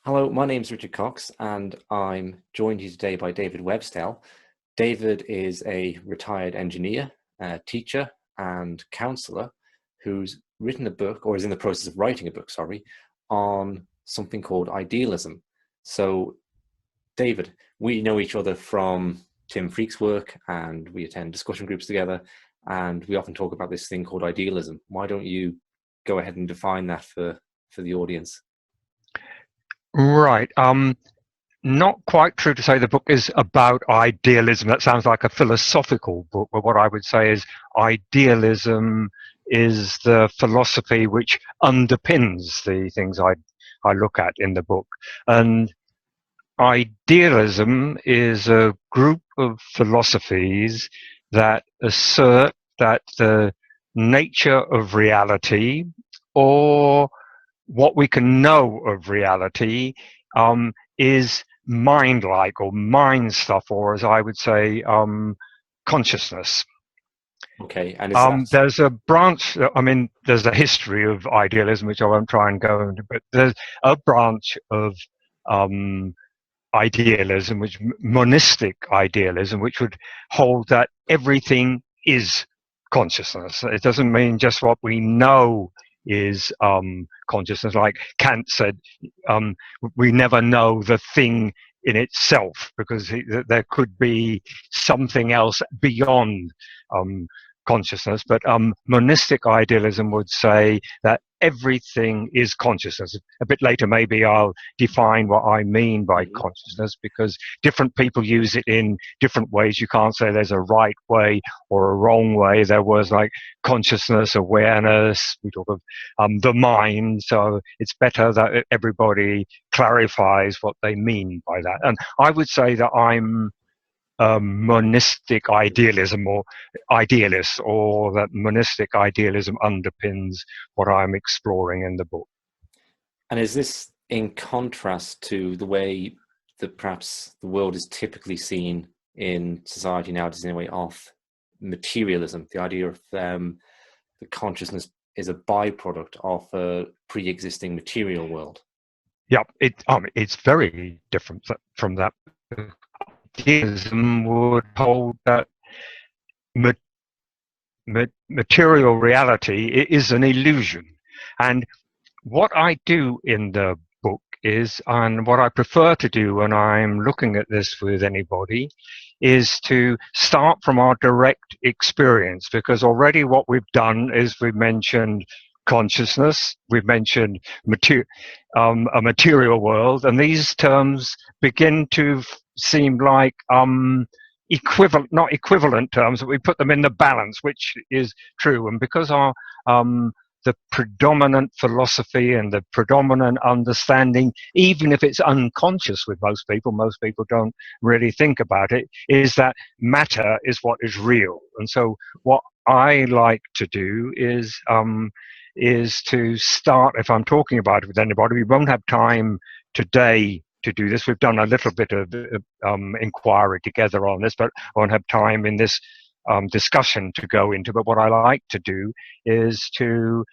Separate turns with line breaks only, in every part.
Hello, my name's Richard Cox, and I'm joined here today by David Websdell. David is a retired engineer, teacher, and counselor who's written a book, or is in the process of writing a book, sorry, on something called idealism. So, David, we know each other from Tim Freak's work, and we attend discussion groups together, and we often talk about this thing called idealism. Why don't you go ahead and define that for the audience?
Right. Not quite true to say the book is about idealism. That sounds like a philosophical book, but what I would say is idealism is the philosophy which underpins the things I look at in the book. And idealism is a group of philosophies that assert that the nature of reality, or what we can know of reality, is mind-like or mind stuff, or as I would say, consciousness.
Okay, and is that
There's a branch, there's a history of idealism, which I won't try and go into, but there's a branch of um, idealism, which monistic idealism, which would hold that everything is consciousness. It doesn't mean just what we know is consciousness. Like Kant said, we never know the thing in itself, because there could be something else beyond consciousness. But monistic idealism would say that everything is consciousness. A bit later, maybe I'll define what I mean by consciousness, because different people use it in different ways. You can't say there's a right way or a wrong way. There was like consciousness, awareness. We talk of the mind. So it's better that everybody clarifies what they mean by that. And I would say that I'm monistic idealism, or idealist, or that monistic idealism underpins what I'm exploring in the book.
And is this in contrast to the way that perhaps the world is typically seen in society nowadays, anyway, of materialism, the idea of the consciousness is a byproduct of a pre-existing material world?
Yeah, it's very different from that. Idealism would hold that material reality is an illusion. And what I do in the book is, and what I prefer to do when I'm looking at this with anybody, is to start from our direct experience, because already what we've done is we've mentioned consciousness, we've mentioned a material world, and these terms begin to seem like not equivalent terms, but we put them in the balance, which is true. And because our the predominant philosophy and the predominant understanding, even if it's unconscious with most people don't really think about it, is that matter is what is real. And so what I like to do is to start, if I'm talking about it with anybody, we won't have time today to do this. We've done a little bit of inquiry together on this, but I won't have time in this discussion to go into. But what I like to do is to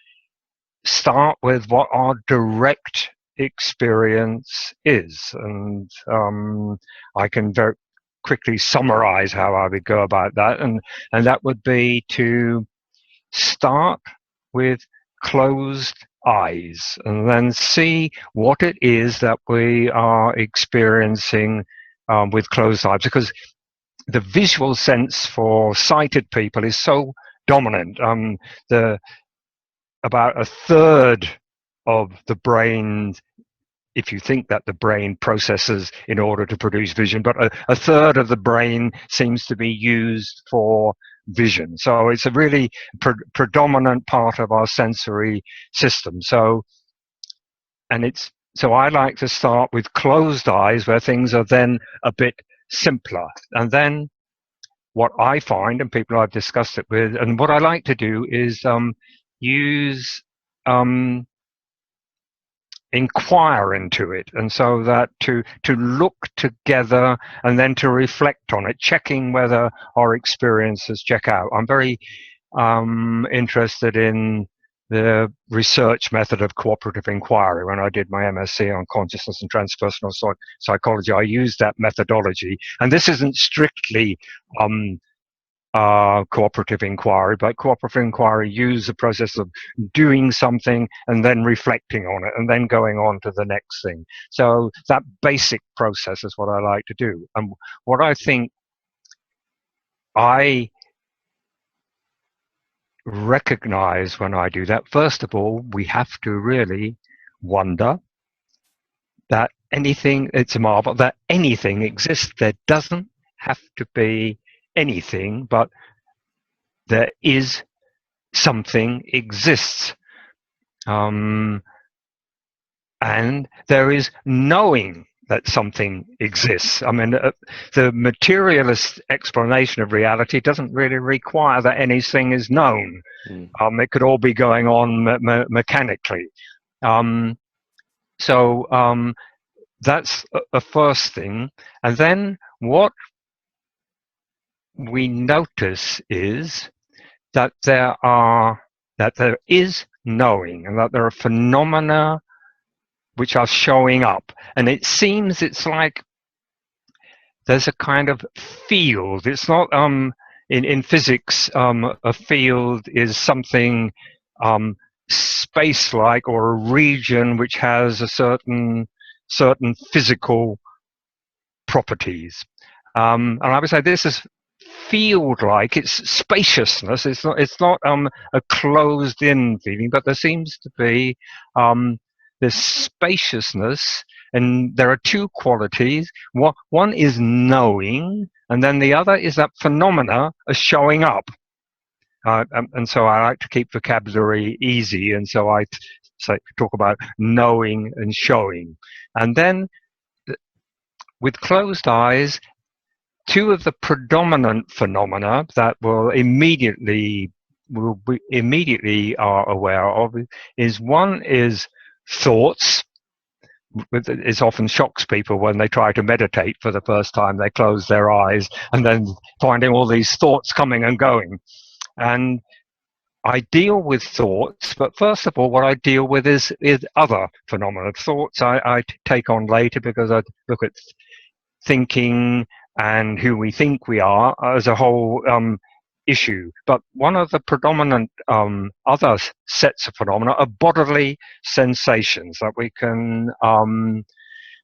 start with what our direct experience is. And I can very quickly summarize how I would go about that. And that would be to start with closed eyes and then see what it is that we are experiencing with closed eyes, because the visual sense for sighted people is so dominant. About a third of the brain, if you think that the brain processes in order to produce vision, but a third of the brain seems to be used for vision. So it's a really predominant part of our sensory system. So I like to start with closed eyes, where things are then a bit simpler. And then what I find, and people I've discussed it with, and what I like to do is use inquire into it, and so that to look together and then to reflect on it, checking whether our experiences check out. I'm very interested in the research method of cooperative inquiry. When I did my MSc on consciousness and transpersonal psychology, I used that methodology. And this isn't strictly cooperative inquiry, but cooperative inquiry uses the process of doing something and then reflecting on it and then going on to the next thing. So that basic process is what I like to do. And what I think I recognize when I do that, first of all, we have to really wonder that anything, it's a marvel that anything exists. There doesn't have to be anything, but there is something exists. And there is knowing that something exists. I mean, the materialist explanation of reality doesn't really require that anything is known. It could all be going on mechanically. So that's a first thing. And then what we notice is that there is knowing, and that there are phenomena which are showing up. And it seems it's like there's a kind of field. It's not in physics, a field is something space-like, or a region which has a certain physical properties. And I would say this is field-like. It's spaciousness. It's not a closed-in feeling, but there seems to be this spaciousness, and there are two qualities. One is knowing, and then the other is that phenomena are showing up. And so I like to keep vocabulary easy, and so I talk about knowing and showing. And then, with closed eyes, two of the predominant phenomena that we immediately are aware of is, one is thoughts. It often shocks people when they try to meditate for the first time. They close their eyes and then finding all these thoughts coming and going. And I deal with thoughts, but first of all, what I deal with is other phenomena. Thoughts I take on later, because I look at thinking and who we think we are as a whole issue. But one of the predominant other sets of phenomena are bodily sensations that we can,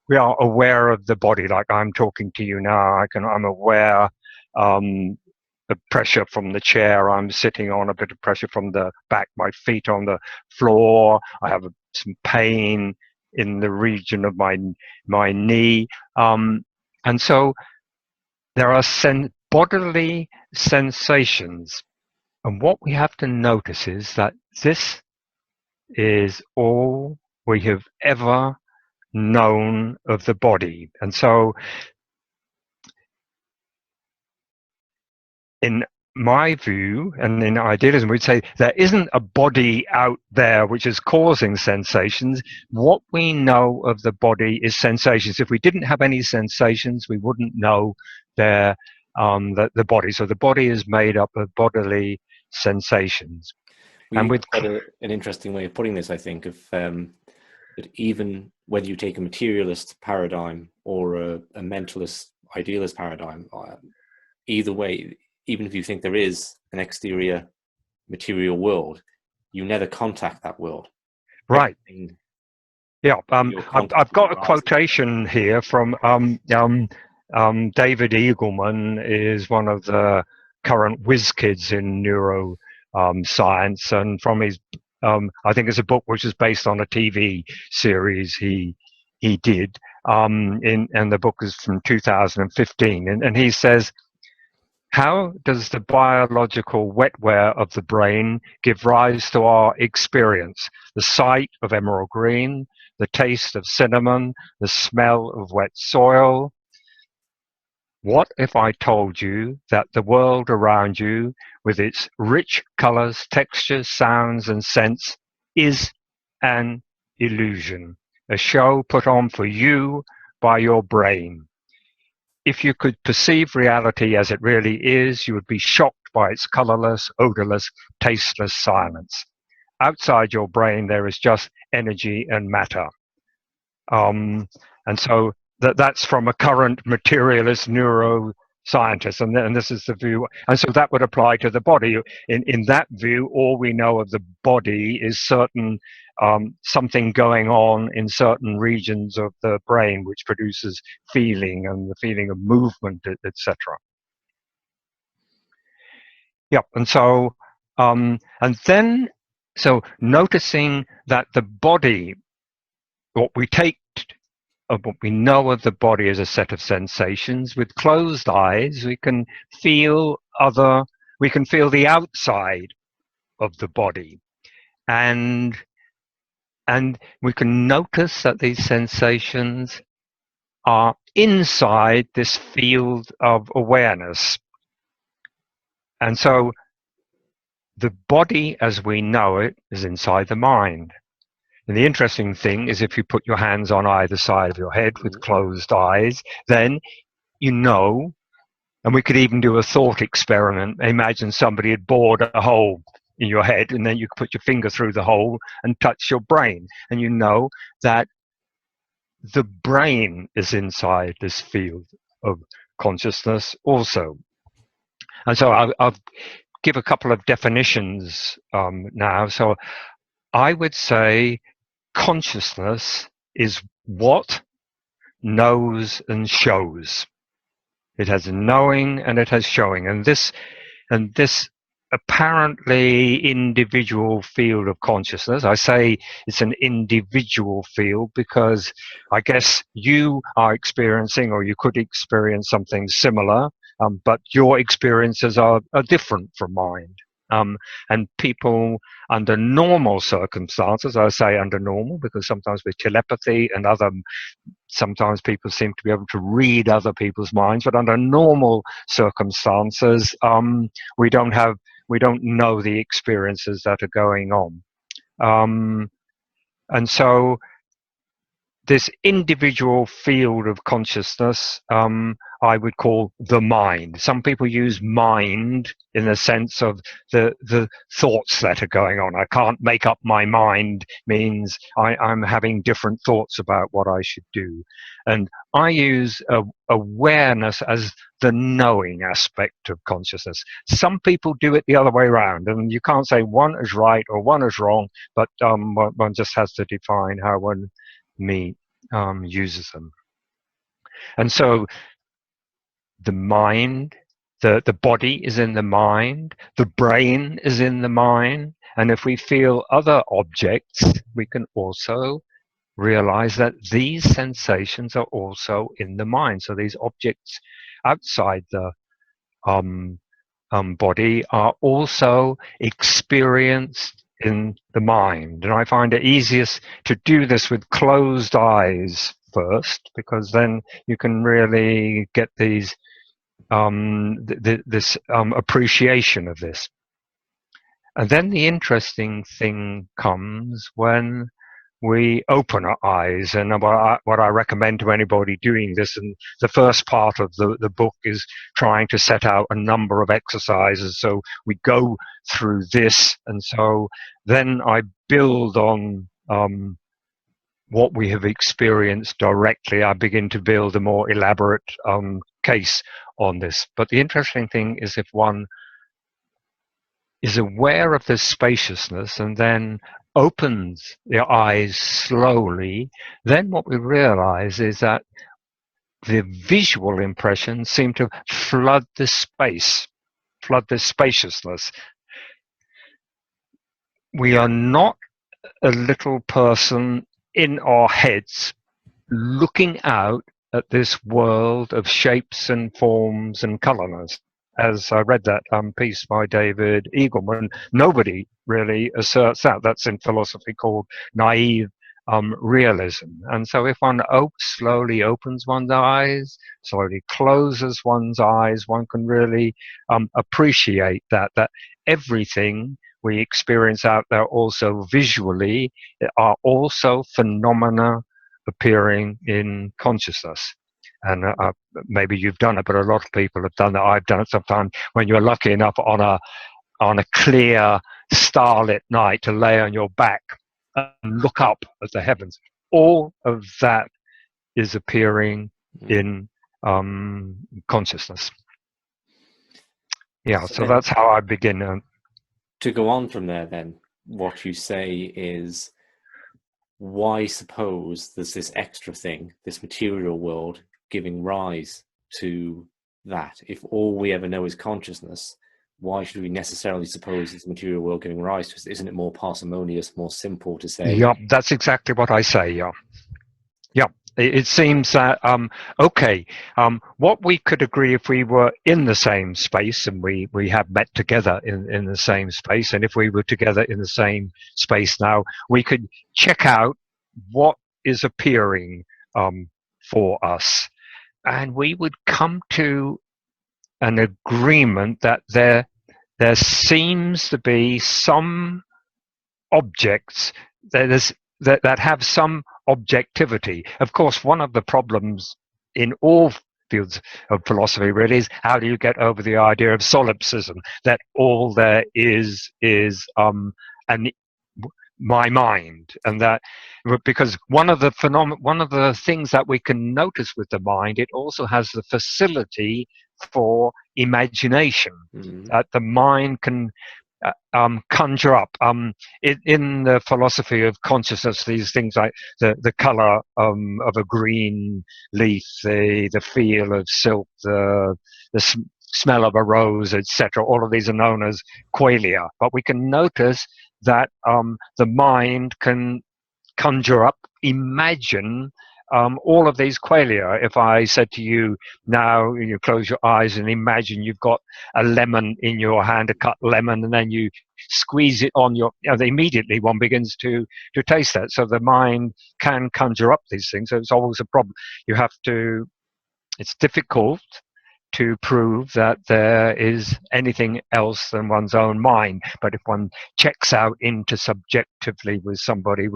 we are aware of the body. Like I'm talking to you now, I'm aware the pressure from the chair I'm sitting on, a bit of pressure from the back, my feet on the floor. I have some pain in the region of my knee. And so there are bodily sensations. And what we have to notice is that this is all we have ever known of the body. And so in my view, and in idealism, we'd say there isn't a body out there which is causing sensations. What we know of the body is sensations. If we didn't have any sensations, we wouldn't know the body. So the body is made up of bodily sensations.
And with an interesting way of putting this, I think, of that even whether you take a materialist paradigm or a mentalist, idealist paradigm, either way, even if you think there is an exterior material world, you never contact that world.
Right. Yeah. I've got a quotation here from David Eagleman, is one of the current whiz kids in neuroscience, and from his, I think it's a book which is based on a TV series he did, and the book is from 2015, and he says, "How does the biological wetware of the brain give rise to our experience? The sight of emerald green, the taste of cinnamon, the smell of wet soil. What if I told you that the world around you, with its rich colors, textures, sounds, and scents, is an illusion, a show put on for you by your brain? If you could perceive reality as it really is, you would be shocked by its colorless, odorless, tasteless silence. outside your brain there is just energy and matter. And so that's from a current materialist neuroscientist, and this is the view. And so that would apply to the body. In that view, all we know of the body is certain something going on in certain regions of the brain which produces feeling and the feeling of movement, etc. Yep. And so so noticing that the body, what we take of what we know of the body as a set of sensations, with closed eyes we can feel the outside of the body, and we can notice that these sensations are inside this field of awareness. And so the body as we know it is inside the mind. And the interesting thing is, if you put your hands on either side of your head with closed eyes, then you know, and we could even do a thought experiment. Imagine somebody had bored a hole in your head, and then you could put your finger through the hole and touch your brain. And you know that the brain is inside this field of consciousness also. And so I'll give a couple of definitions now. So I would say consciousness is what knows and shows. It has knowing and it has showing, and this apparently individual field of consciousness. I say it's an individual field because I guess you are experiencing, or you could experience something similar, but your experiences are different from mine. And people under normal circumstances, I say under normal because sometimes with telepathy and sometimes people seem to be able to read other people's minds, but under normal circumstances, we don't know the experiences that are going on. And so this individual field of consciousness, I would call the mind. Some people use mind in the sense of the thoughts that are going on. I can't make up my mind means I'm having different thoughts about what I should do. And I use awareness as the knowing aspect of consciousness. Some people do it the other way around, and you can't say one is right or one is wrong, but one just has to define how one uses them. And so the mind, the body is in the mind, the brain is in the mind, and if we feel other objects, we can also realize that these sensations are also in the mind. So these objects outside the body are also experienced in the mind. And I find it easiest to do this with closed eyes first, because then you can really get these this appreciation of this. And then the interesting thing comes when we open our eyes. And what I recommend to anybody doing this, and the first part of the book is trying to set out a number of exercises. So we go through this, and so then I build on what we have experienced directly. I begin to build a more elaborate case on this. But the interesting thing is, if one is aware of this spaciousness and then opens their eyes slowly, then what we realize is that the visual impressions seem to flood this space, flood this spaciousness. We are not a little person in our heads looking out at this world of shapes and forms and colors. As I read that piece by David Eagleman, nobody really asserts that. That's in philosophy called naive realism. And so if one slowly opens one's eyes, slowly closes one's eyes, one can really appreciate that everything we experience out there also visually are also phenomena appearing in consciousness. And maybe you've done it, but a lot of people have done it. I've done it sometimes when you're lucky enough on a clear starlit night to lay on your back and look up at the heavens. All of that is appearing in consciousness. Yeah, so that's how I begin.
To go on from there, then, what you say is, why suppose there's this extra thing, this material world, giving rise to that? If all we ever know is consciousness, why should we necessarily suppose it's the material world giving rise to it? Isn't it more parsimonious, more simple to say?
Yeah, that's exactly what I say. Yeah. It seems that what we could agree if we were in the same space, and we have met together in the same space, and if we were together in the same space now, we could check out what is appearing for us, and we would come to an agreement that there seems to be some objects that have some objectivity. Of course, one of the problems in all fields of philosophy really is, how do you get over the idea of solipsism, that all there is my mind, and that because one of the things that we can notice with the mind, it also has the facility for imagination. That the mind can conjure up in the philosophy of consciousness, these things like the color of a green leaf, the feel of silk, the smell of a rose, etc. All of these are known as qualia, but we can notice that the mind can conjure up, imagine all of these qualia. If I said to you now, you close your eyes and imagine you've got a lemon in your hand, a cut lemon, and then you squeeze it on your, immediately one begins to taste that. So the mind can conjure up these things. So it's always a problem. It's difficult to prove that there is anything else than one's own mind. But if one checks out into subjectively with somebody,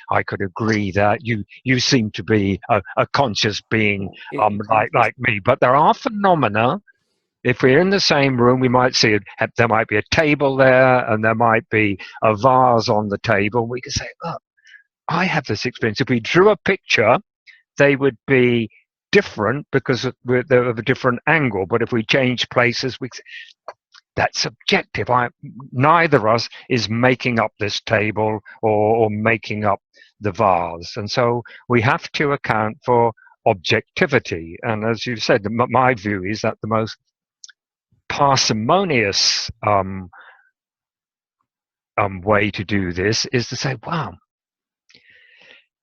I could agree that you seem to be a conscious being, like me. But there are phenomena. If we're in the same room, we might see it. There might be a table there, and there might be a vase on the table. We could say, "Oh, I have this experience." If we drew a picture, they would be different because they're of a different angle. But if we change places, that's subjective. Neither of us is making up this table or making up the vase. And so we have to account for objectivity. And as you said, my view is that the most parsimonious way to do this is to say, wow,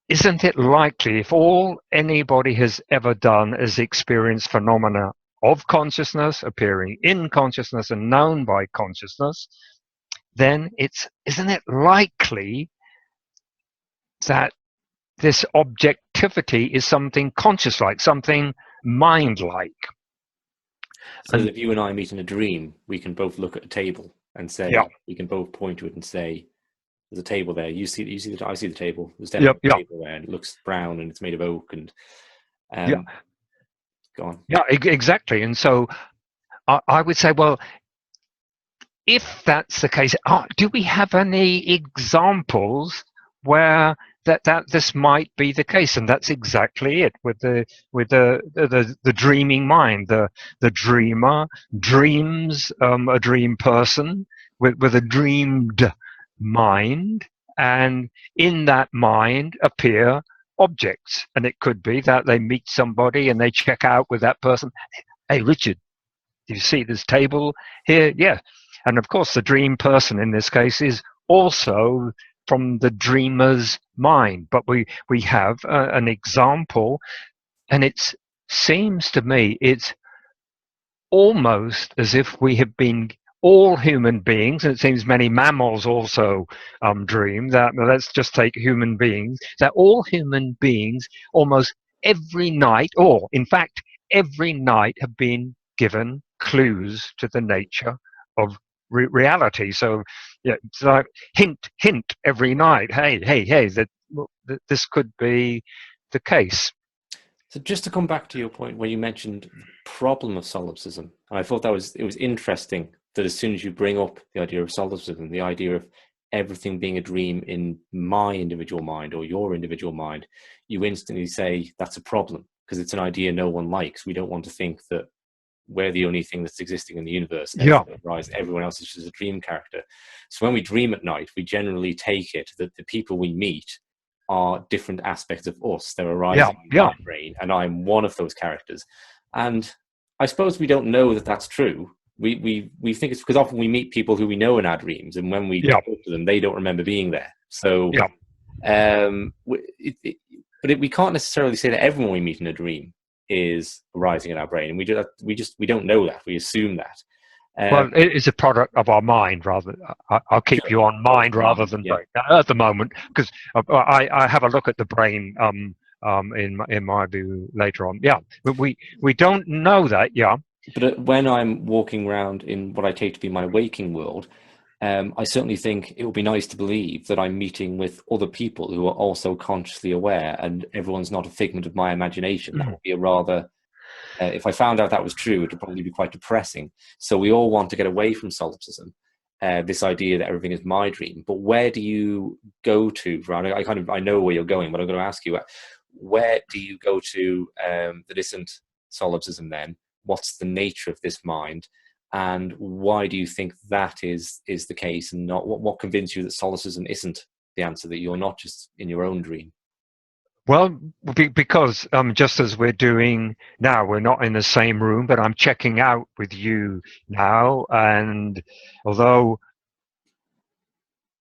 isn't it likely, if all anybody has ever done is experience phenomena of consciousness, appearing in consciousness and known by consciousness, then isn't it likely that this objectivity is something conscious-like, something mind-like?
So if you and I meet in a dream, we can both look at a table and say, we can both point to it and say, there's a table there. I see the table. There's definitely a table there, and it looks brown and it's made of oak. And go on.
Yeah, exactly. And so I would say, well, if that's the case, do we have any examples where that this might be the case? And that's exactly it with the dreaming mind. The dreamer dreams, a dream person with a dreamed mind, and in that mind appear objects. And it could be that they meet somebody and they check out with that person. Hey, Richard, do you see this table here? Yeah. And of course, the dream person in this case is also from the dreamer's mind. But we have an example, and it seems to me it's almost as if we have been, all human beings, and it seems many mammals also dream, that, let's just take human beings, that all human beings almost every night, or in fact every night, have been given clues to the nature of reality. So it's like hint every night, hey, that this could be the case.
So just to come back to your point where you mentioned the problem of solipsism, and I thought it was interesting that as soon as you bring up the idea of solipsism, the idea of everything being a dream in my individual mind or your individual mind, you instantly say that's a problem, because it's an idea no one likes. We don't want to think that we're the only thing that's existing in the universe. Everyone else is just a dream character. So when we dream at night, we generally take it that the people we meet are different aspects of us. They're arising in my brain, and I'm one of those characters. And I suppose we don't know that that's true. We think it's because often we meet people who we know in our dreams, and when we talk to them, they don't remember being there. So, but we can't necessarily say that everyone we meet in a dream is arising in our brain, and we don't know that. We assume that.
Well, it is a product of our mind, rather. I'll keep you on mind rather than brain at the moment, because I have a look at the brain in my view later on. But we don't know that.
But when I'm walking around in what I take to be my waking world, I certainly think it would be nice to believe that I'm meeting with other people who are also consciously aware, and everyone's not a figment of my imagination. That would be a rather, if I found out that was true, it would probably be quite depressing. So we all want to get away from solipsism, this idea that everything is my dream. But where do you go to? I know where you're going, but I'm going to ask you, where do you go to that isn't solipsism then? What's the nature of this mind? And why do you think that is the case, and not what convinced you that solipsism isn't the answer, that you're not just in your own dream?
Well, because just as we're doing now, we're not in the same room, but I'm checking out with you now. And although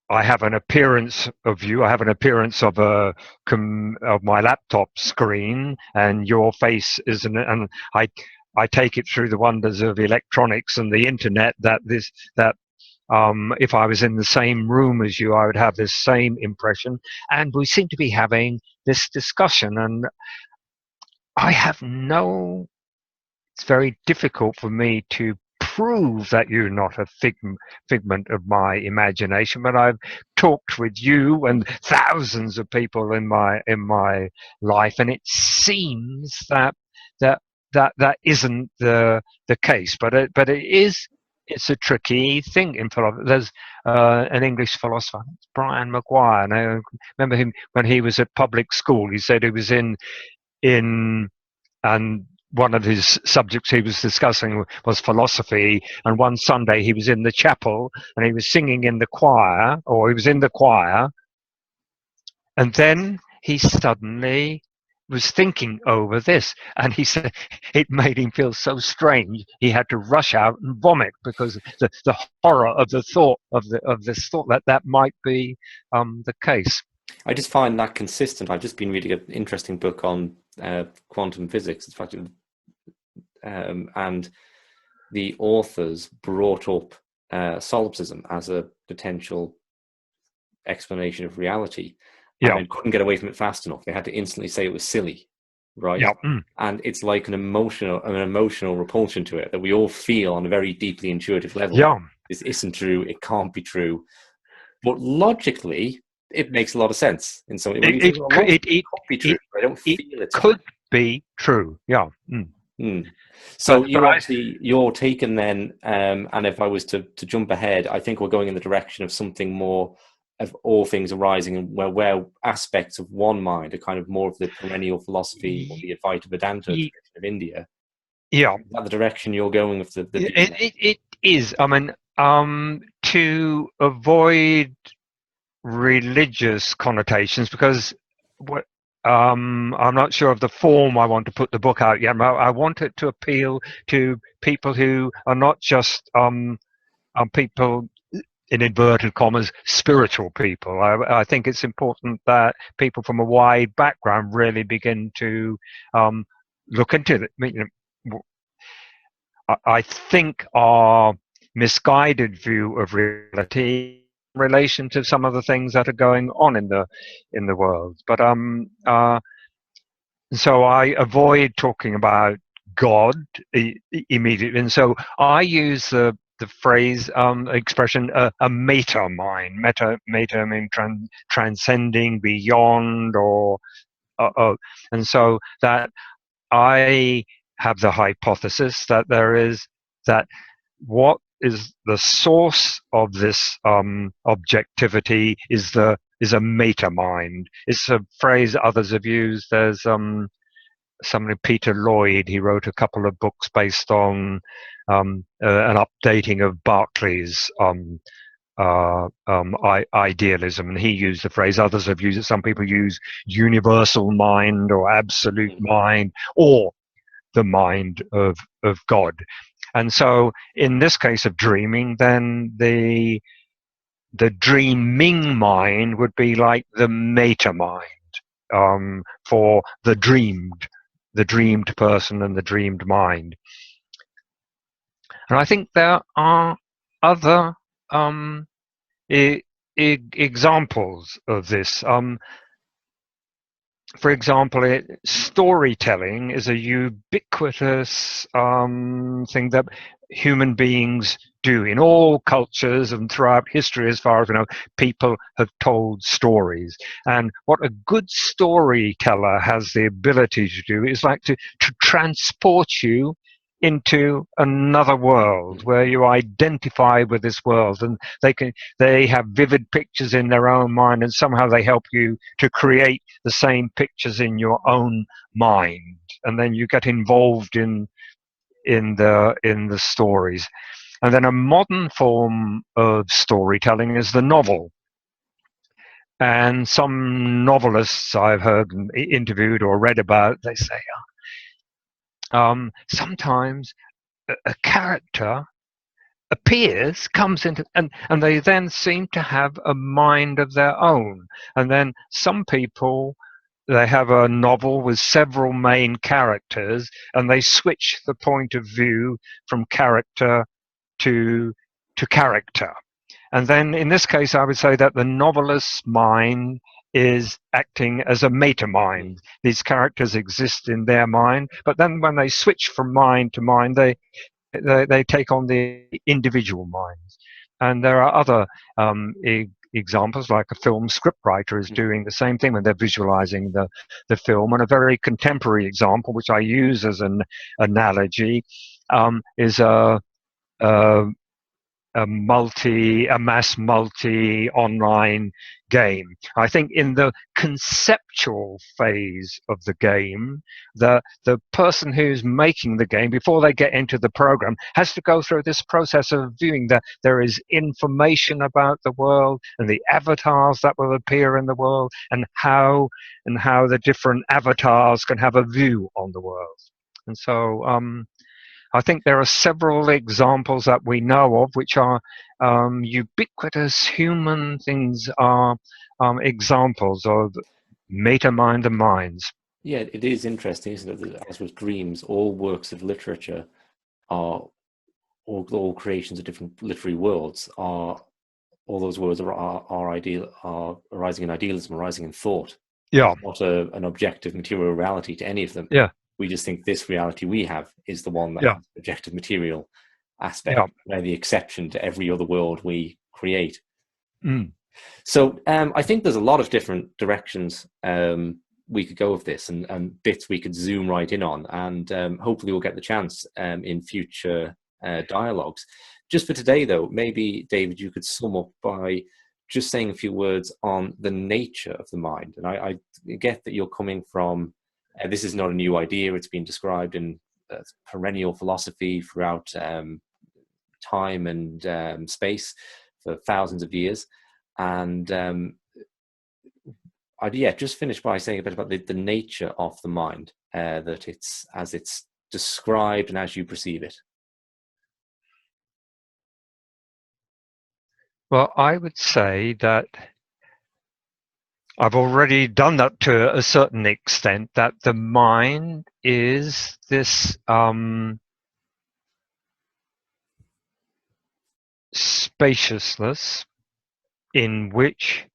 I have an appearance of you, I have an appearance of my laptop screen, and your face isn't, and I take it through the wonders of electronics and the internet that if I was in the same room as you, I would have this same impression. And we seem to be having this discussion, and it's very difficult for me to prove that you're not a figment of my imagination, but I've talked with you and thousands of people in my life, and it seems that isn't the case, but it is. It's a tricky thing in philosophy. There's an English philosopher, Brian Maguire, and I remember him when he was at public school. He said he was in and one of his subjects he was discussing was philosophy, and one Sunday he was in the chapel and he was singing in the choir, or he was in the choir, and then he suddenly was thinking over this, and he said it made him feel so strange he had to rush out and vomit, because the horror of the thought of this thought that might be the case.
I just find that consistent. I've just been reading an interesting book on quantum physics, in fact, and the authors brought up solipsism as a potential explanation of reality. And couldn't get away from it fast enough. They had to instantly say it was silly, right? And it's like an emotional repulsion to it that we all feel on a very deeply intuitive level. This isn't true. It can't be true. But logically, it makes a lot of sense. In some, it could be true. I don't feel it
could be true.
So you're taken then, and if I was to jump ahead, I think we're going in the direction of something more of all things arising, and where aspects of one mind are kind of more of the perennial philosophy or the Advaita Vedanta tradition of India. Is that the direction you're going with
it is. I mean, to avoid religious connotations, because I'm not sure of the form I want to put the book out yet. I want it to appeal to people who are not just people, in inverted commas, spiritual people. I think it's important that people from a wide background really begin to look into it. I think our misguided view of reality in relation to some of the things that are going on in the world. But so I avoid talking about God immediately, and so I use the phrase, expression, a meta mind. Meta means transcending, beyond, or and so that I have the hypothesis that what the source of this objectivity is a meta mind. It's a phrase others have used. There's somebody, Peter Lloyd, he wrote a couple of books based on an updating of Berkeley's idealism, and he used the phrase, others have used it, some people use universal mind or absolute mind or the mind of God. And so in this case of dreaming, then the dreaming mind would be like the meta mind for the dreamed person and the dreamed mind. And I think there are other examples of this. For example, storytelling is a ubiquitous thing that human beings do in all cultures and throughout history. As far as we know, people have told stories, and what a good storyteller has the ability to do is like to transport you into another world where you identify with this world, and they have vivid pictures in their own mind, and somehow they help you to create the same pictures in your own mind, and then you get involved in the stories. And then a modern form of storytelling is the novel. And some novelists I've heard interviewed or read about, they say sometimes a character appears, comes into, and they then seem to have a mind of their own. And then some people, they have a novel with several main characters, and they switch the point of view from character to character. And then in this case, I would say that the novelist's mind is acting as a meta mind. These characters exist in their mind, but then when they switch from mind to mind, they take on the individual minds. And there are other examples, like a film scriptwriter is doing the same thing when they're visualizing the film. And a very contemporary example, which I use as an analogy, is a mass multi online game. I think in the conceptual phase of the game, the person who's making the game, before they get into the program, has to go through this process of viewing that there is information about the world and the avatars that will appear in the world, and how the different avatars can have a view on the world. And so I think there are several examples that we know of which are ubiquitous human things, are examples of meta-mind and minds.
Yeah, it is interesting, isn't it? As with dreams, all works of literature are, all creations of different literary worlds are, all those words are arising in idealism, arising in thought.
Yeah.
Not an objective material reality to any of them.
Yeah.
We just think this reality we have is the one that has objective material aspect, where the exception to every other world we create. So I think there's a lot of different directions we could go with this, and bits we could zoom right in on, and hopefully we'll get the chance in future dialogues. Just for today, though, maybe, David, you could sum up by just saying a few words on the nature of the mind. And I get that you're coming from, this is not a new idea. It's been described in perennial philosophy throughout time and space for thousands of years. And I'd just finish by saying a bit about the nature of the mind, that it's as it's described and as you perceive it.
Well, I would say that I've already done that to a certain extent, that the mind is this spaciousness in which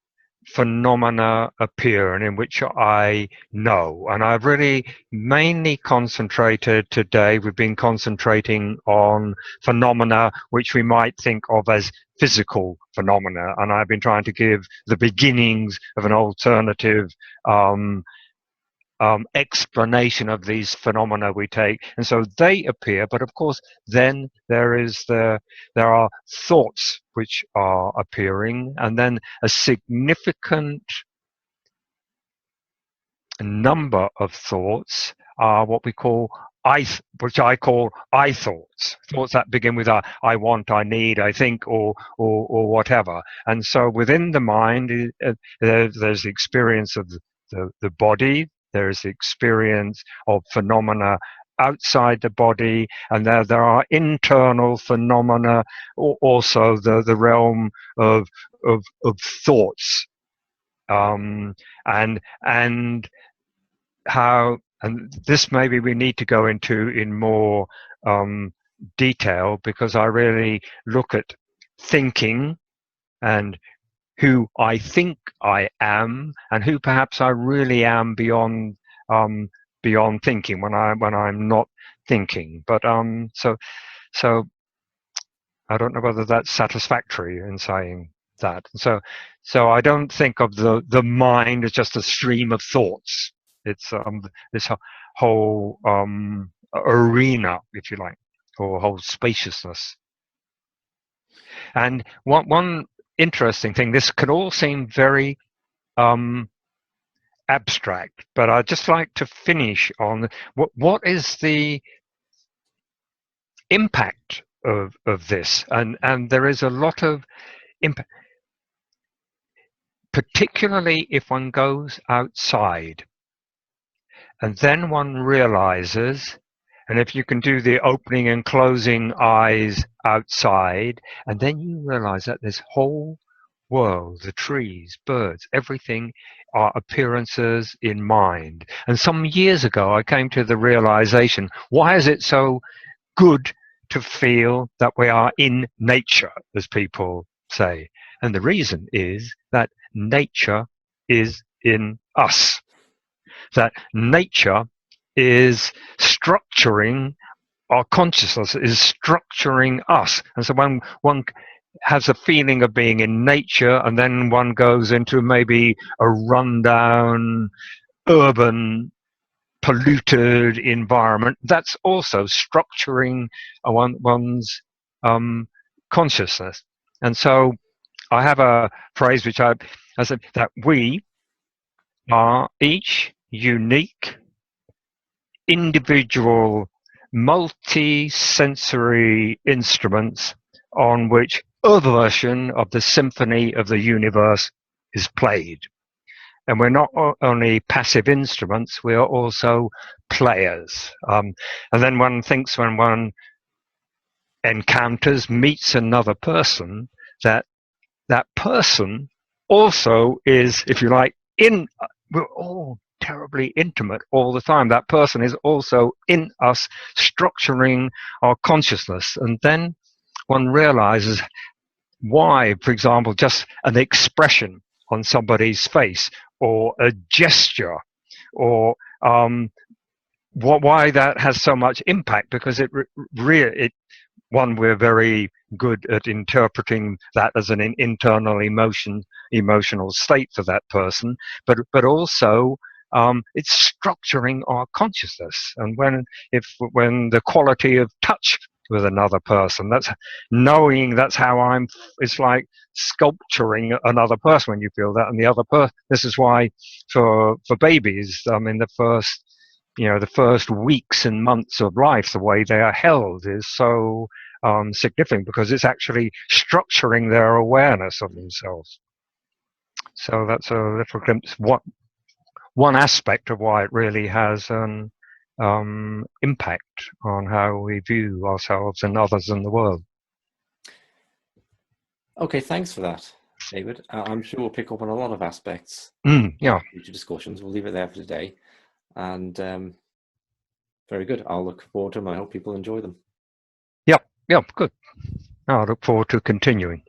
phenomena appear and in which I know. And I've really mainly concentrated today, we've been concentrating on phenomena which we might think of as physical phenomena. And I've been trying to give the beginnings of an alternative explanation of these phenomena we take, and so they appear. But of course, then there are thoughts which are appearing, and then a significant number of thoughts are what we call which I call I thoughts, thoughts that begin with I want, I need, I think, or whatever. And so within the mind, there's the experience of the body, there's the experience of phenomena outside the body, and there are internal phenomena, also the realm of thoughts, and how, and this maybe we need to go into in more detail, because I really look at thinking and who I think I am and who perhaps I really am beyond thinking when I'm not thinking. But so I don't know whether that's satisfactory in saying that. So I don't think of the mind as just a stream of thoughts. It's this whole arena, if you like, or whole spaciousness. And one interesting thing, this could all seem very abstract, but I'd just like to finish on what is the impact of this, and there is a lot of impact, particularly if one goes outside. And then one realizes, and if you can do the opening and closing eyes outside, and then you realize that this whole world, the trees, birds, everything are appearances in mind. And some years ago, I came to the realization, why is it so good to feel that we are in nature, as people say? And the reason is that nature is in us. That nature is structuring our consciousness, is structuring us. And so when one has a feeling of being in nature, and then one goes into maybe a rundown, urban, polluted environment, that's also structuring one's consciousness. And so I have a phrase which I said, that we are each unique, individual, multi-sensory instruments on which a version of the symphony of the universe is played. And we're not only passive instruments, we are also players. And then one thinks, when one encounters, meets another person, that person also is, if you like, we're all terribly intimate all the time. That person is also in us, structuring our consciousness. And then one realizes why, for example, just an expression on somebody's face, or a gesture, or why that has so much impact, because we're very good at interpreting that as an internal emotional state for that person, but also it's structuring our consciousness. And when the quality of touch with another person, that's knowing, that's how it's like sculpturing another person when you feel that. And the other person, this is why for babies, in the first weeks and months of life, the way they are held is so significant, because it's actually structuring their awareness of themselves. So that's a little glimpse, one aspect of why it really has an impact on how we view ourselves and others in the world.
Okay, thanks for that, David. I'm sure we'll pick up on a lot of aspects.
Yeah.
Future discussions. We'll leave it there for today. And very good. I'll look forward to them. I hope people enjoy them.
Yeah, good. I look forward to continuing.